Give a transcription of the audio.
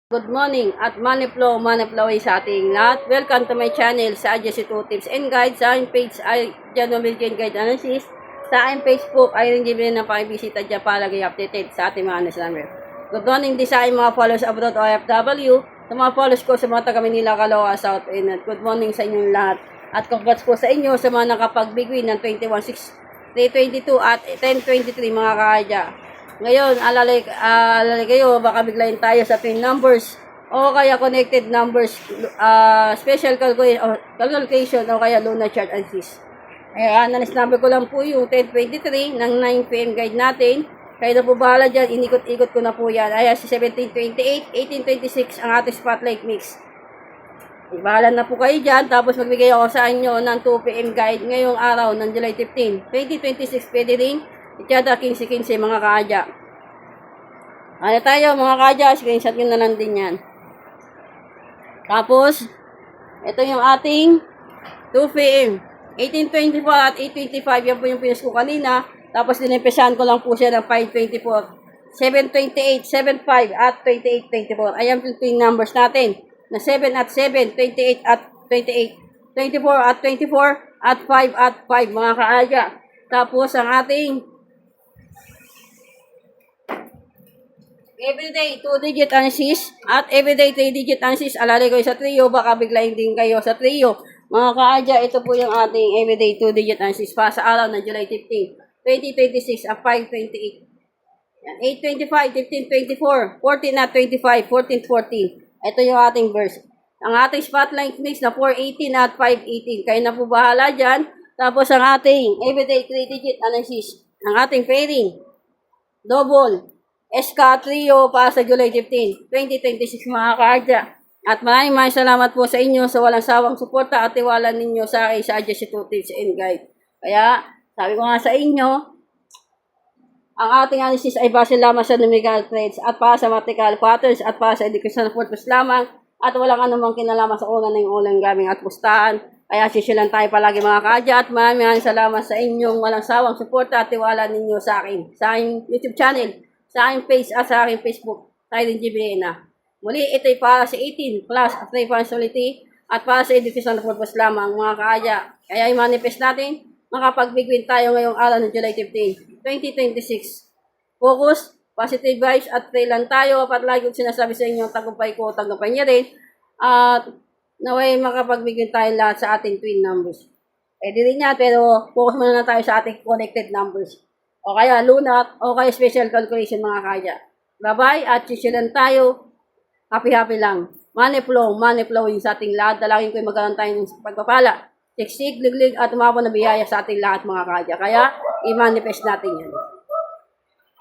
Good morning at money flow sa ating lahat. Welcome to my channel sa Adjust 2 Tips and Guides. Sa aking page ay General Guide Analysis. Sa aking Facebook ay rin given na pakibisita dyan palagi updated sa ating mga number. Good morning din sa aking mga followers abroad o OFW. Sa mga followers ko sa mga taga Manila, Caloocan, South End. Good morning sa inyong lahat. At congrats po sa inyo sa mga nakapag-big win ng 21-6-322 at 10-23 mga kaadya. Ngayon, alalay kayo, baka biglayin tayo sa pin numbers o kaya connected numbers, special calculation o kaya lunar chart analysis. Analysis number ko lang po yung 1023 ng 9 PM guide natin. Kayo na po bahala dyan, inikot-ikot ko na po yan. Ayan, si 1728, 1826 ang ating spotlight mix. Bahala na po kayo dyan, tapos magbigay ako sa inyo ng 2 PM guide ngayong araw ng July 15, 2026, pwede rin. Ityada 15-15 mga kaadya. Ano tayo mga kaadya, screenshot nyo na lang din yan. Tapos, ito yung ating 2 PM. 1824 at 825, yan po yung pinas ko kanina. Tapos dinimpesahan ko lang po siya ng 524. 728, 75 at 2824. Ayan po yung numbers natin. Na 7 at 7, 28 at 28. 24 at 24 at 5 at 5 mga kaadya. Tapos ang ating everyday 2-digit analysis at everyday 3-digit analysis. Alalay ko sa trio, baka biglayin din kayo sa trio. Mga kaadya, ito po yung ating everyday 2-digit analysis pa sa araw ng July 15, 2026 at 5:28. 8:25, 15:24, 14 at 25, 14:14. Ito yung ating verse. Ang ating spotlight mix na 4:18 at 5:18. Kayo na po bahala dyan. Tapos ang ating everyday 3-digit analysis. Ang ating pairing, double, SK Trio para sa July 15, 2026 mga kaadya. At maraming salamat po sa inyo sa walang sawang suporta at tiwala ninyo sa akin sa Adjust 2 Tips and Guide. Kaya, sabi ko nga sa inyo, ang ating analysis ay base lamang sa numerical trades at para sa mathematical patterns at para sa educational purpose lamang at walang anumang kinalaman sa ulan ng ulang gaming at pustahan. Kaya sisilan tayo palagi mga kaadya at maraming salamat sa inyong walang sawang suporta at tiwala ninyo sa akin, sa aking YouTube channel, sa aking page at sa aking Facebook, Tylen Gibrena. Muli, ito ay para sa 18 plus at responsibility at para sa educational purpose lamang mga kaadya. Kaya i-manifest natin, makapag-big-win tayo ngayong araw ng July 15, 2026. Focus, positive vibes at pray lang tayo. At lagi ko sinasabi sa inyo, tagumpay ko, tagumpay niya rin. At naway makapag-big-win tayo lahat sa ating twin numbers. Pwede rin yan, pero focus muna na tayo sa ating connected numbers. O kaya lunat, o kaya special calculation mga kaya. Bye-bye at sisilan tayo. Happy-happy lang. Money flowing sa ating lahat. Dalangin ko yung magkaroon tayo ng pagpapala. Siksik, liglig at umabot na biyaya sa ating lahat mga kaya. Kaya i-manifest natin yan.